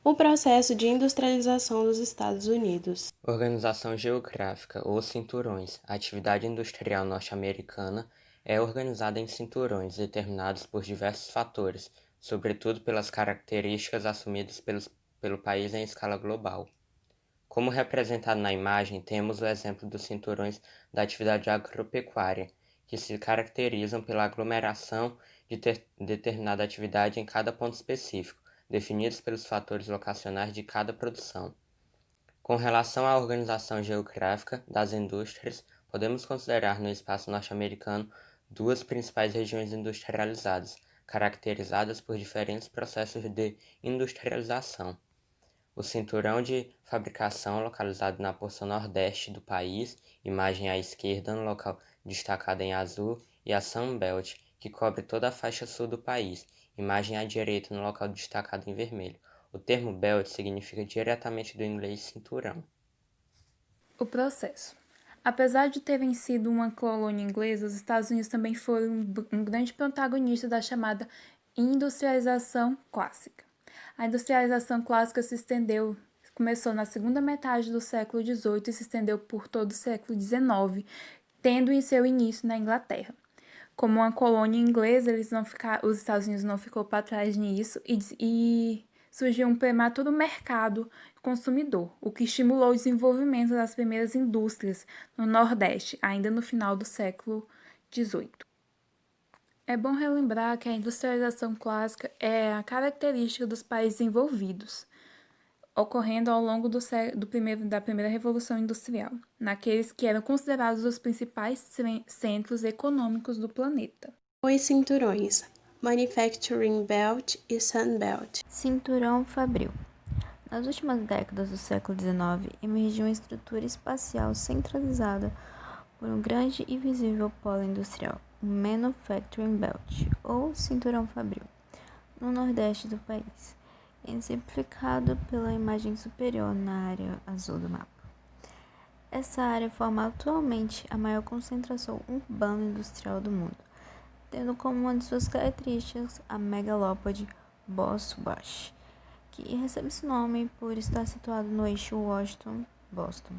O processo de industrialização dos Estados Unidos. Organização geográfica ou cinturões. A atividade industrial norte-americana é organizada em cinturões determinados por diversos fatores, sobretudo pelas características assumidas pelo país em escala global. Como representado na imagem, temos o exemplo dos cinturões da atividade agropecuária, que se caracterizam pela aglomeração de determinada atividade em cada ponto específico, definidos pelos fatores locacionais de cada produção. Com relação à organização geográfica das indústrias, podemos considerar no espaço norte-americano duas principais regiões industrializadas, caracterizadas por diferentes processos de industrialização. O cinturão de fabricação, localizado na porção nordeste do país, imagem à esquerda no local destacado em azul, e a Sun Belt, que cobre toda a faixa sul do país, imagem à direita no local destacado em vermelho. O termo belt significa diretamente do inglês cinturão. O processo. Apesar de terem sido uma colônia inglesa, os Estados Unidos também foram um grande protagonista da chamada industrialização clássica. A industrialização clássica começou na segunda metade do século XVIII e se estendeu por todo o século XIX, tendo em seu início na Inglaterra. Como uma colônia inglesa, os Estados Unidos não ficou para trás nisso e surgiu um prematuro mercado consumidor, o que estimulou o desenvolvimento das primeiras indústrias no Nordeste, ainda no final do século XVIII. É bom relembrar que a industrialização clássica é a característica dos países envolvidos, ocorrendo ao longo da primeira Revolução Industrial, naqueles que eram considerados os principais centros econômicos do planeta. Os cinturões, Manufacturing Belt e Sun Belt. Cinturão Fabril. Nas últimas décadas do século XIX, emergiu uma estrutura espacial centralizada por um grande e visível polo industrial, o Manufacturing Belt, ou Cinturão Fabril, no nordeste do país, exemplificado pela imagem superior na área azul do mapa. Essa área forma atualmente a maior concentração urbana industrial do mundo, tendo como uma de suas características a megalópole Boston, que recebe esse nome por estar situado no eixo Washington-Boston,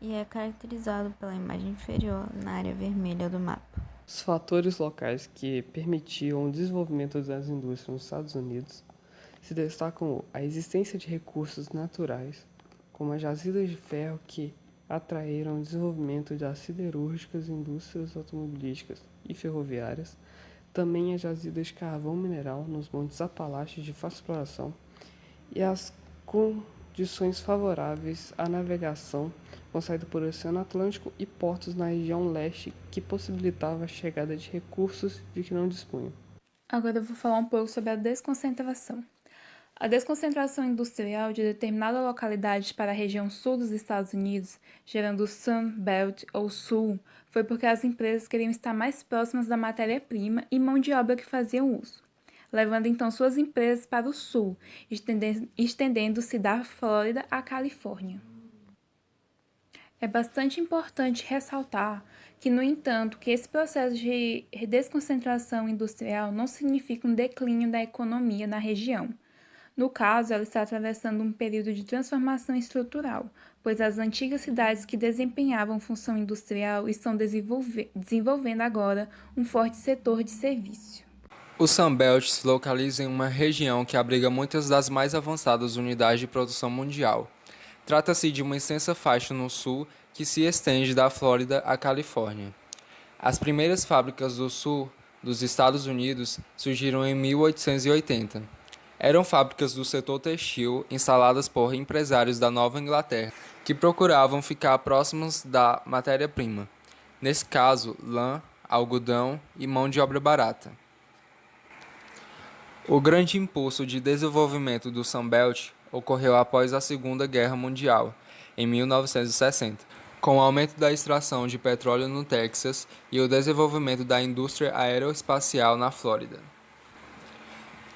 e é caracterizado pela imagem inferior na área vermelha do mapa. Os fatores locais que permitiam o desenvolvimento das indústrias nos Estados Unidos se destacam a existência de recursos naturais, como as jazidas de ferro que atraíram o desenvolvimento das siderúrgicas, indústrias automobilísticas e ferroviárias, também as jazidas de carvão mineral nos Montes Apalaches de fácil exploração e as condições favoráveis à navegação com saída por Oceano Atlântico e portos na região leste que possibilitava a chegada de recursos de que não dispunham. Agora eu vou falar um pouco sobre a desconcentração. A desconcentração industrial de determinada localidade para a região sul dos Estados Unidos, gerando o Sun Belt ou Sul, foi porque as empresas queriam estar mais próximas da matéria-prima e mão de obra que faziam uso, levando então suas empresas para o sul, estendendo-se da Flórida à Califórnia. É bastante importante ressaltar que, no entanto, que esse processo de desconcentração industrial não significa um declínio da economia na região. No caso, ela está atravessando um período de transformação estrutural, pois as antigas cidades que desempenhavam função industrial estão desenvolvendo agora um forte setor de serviço. O Sunbelt se localiza em uma região que abriga muitas das mais avançadas unidades de produção mundial. Trata-se de uma extensa faixa no sul que se estende da Flórida à Califórnia. As primeiras fábricas do sul dos Estados Unidos surgiram em 1880. Eram fábricas do setor têxtil instaladas por empresários da Nova Inglaterra, que procuravam ficar próximos da matéria-prima, nesse caso, lã, algodão e mão de obra barata. O grande impulso de desenvolvimento do Sunbelt ocorreu após a Segunda Guerra Mundial, em 1960, com o aumento da extração de petróleo no Texas e o desenvolvimento da indústria aeroespacial na Flórida.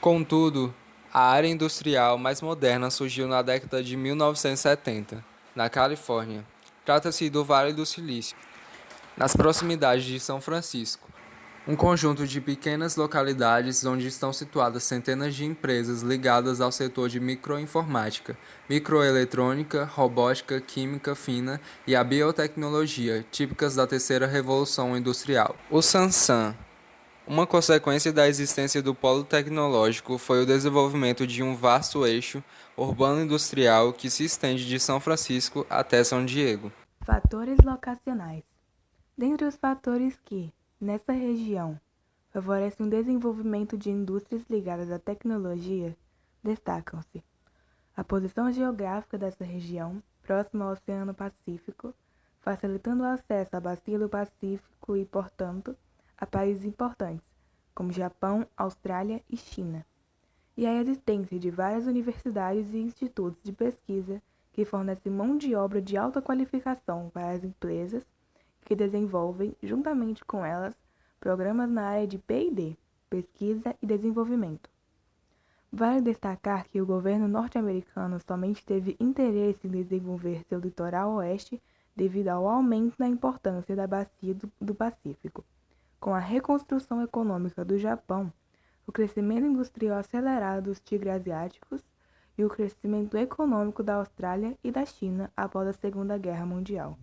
Contudo, a área industrial mais moderna surgiu na década de 1970, na Califórnia. Trata-se do Vale do Silício, nas proximidades de São Francisco. Um conjunto de pequenas localidades onde estão situadas centenas de empresas ligadas ao setor de microinformática, microeletrônica, robótica, química fina e a biotecnologia, típicas da terceira revolução industrial. O Sansan. Uma consequência da existência do polo tecnológico foi o desenvolvimento de um vasto eixo urbano-industrial que se estende de São Francisco até São Diego. Fatores locacionais. Dentre os fatores que, nessa região, favorecem o desenvolvimento de indústrias ligadas à tecnologia, destacam-se a posição geográfica dessa região, próxima ao Oceano Pacífico, facilitando o acesso à Bacia do Pacífico e, portanto, a países importantes, como Japão, Austrália e China, e a existência de várias universidades e institutos de pesquisa que fornecem mão de obra de alta qualificação para as empresas que desenvolvem, juntamente com elas, programas na área de P&D, pesquisa e desenvolvimento. Vale destacar que o governo norte-americano somente teve interesse em desenvolver seu litoral oeste devido ao aumento da importância da Bacia do Pacífico. Com a reconstrução econômica do Japão, o crescimento industrial acelerado dos tigres asiáticos e o crescimento econômico da Austrália e da China após a Segunda Guerra Mundial.